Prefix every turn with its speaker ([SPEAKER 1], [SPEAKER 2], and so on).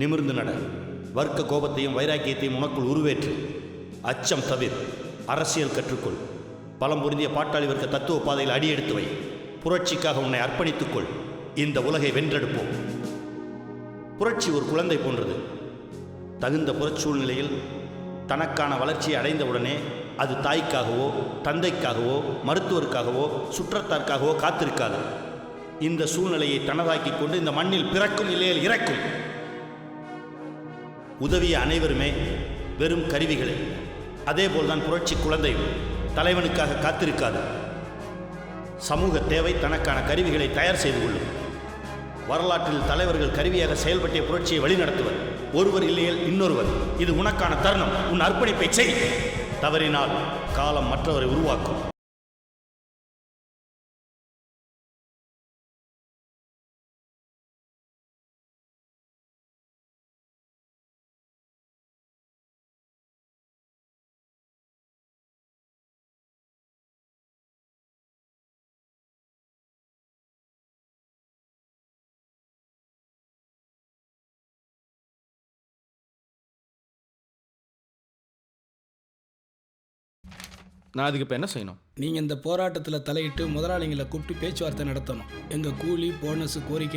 [SPEAKER 1] நிமிர்ந்து நட. வர்க்க கோபத்தையும் வைராக்கியத்தையும் உனக்குள் உருவேற்று. அச்சம் தவிர அரசியல் கற்றுக்கொள். பலம் பொருந்திய பாட்டாளி வர்க்க தத்துவ பாதையில் அடியெடுத்து வை. புரட்சிக்காக உன்னை அர்ப்பணித்துக்கொள். இந்த உலகை வென்றெடுப்போம். புரட்சி ஒரு குழந்தை போன்றது. தகுந்த புறச்சூழ்நிலையில் தனக்கான வளர்ச்சியை அடைந்தவுடனே அது தாய்க்காகவோ தந்தைக்காகவோ மருத்துவருக்காகவோ சுற்றத்தாருக்காகவோ காத்திருக்காது. இந்த சூழ்நிலையை தனதாக்கி கொண்டு இந்த மண்ணில் பிறக்கும், இல்லையில் இறக்கும். உதவிய அனைவருமே வெறும் கருவிகளே. அதேபோல்தான் புரட்சி குழந்தை தலைவனுக்காக காத்திருக்காது. சமூக தேவை தனக்கான கருவிகளை தயார் செய்து கொள்ளும். வரலாற்றில் தலைவர்கள் கருவியாக செயல்பட்ட புரட்சியை வழிநடத்துவர். ஒருவர் இல்லையில் இன்னொருவர். இது உனக்கான தருணம். உன் அர்ப்பணிப்பை செய். தவறினால் காலம் மற்றவரை உருவாக்கும்.
[SPEAKER 2] நான் அதுக்கு இப்போ என்ன செய்யணும்?
[SPEAKER 3] நீங்கள் இந்த போராட்டத்தில் தலையிட்டு முதலாளிகளை கூப்பிட்டு பேச்சுவார்த்தை நடத்தணும். எங்கள் கூலி போனஸ் கோரிக்கை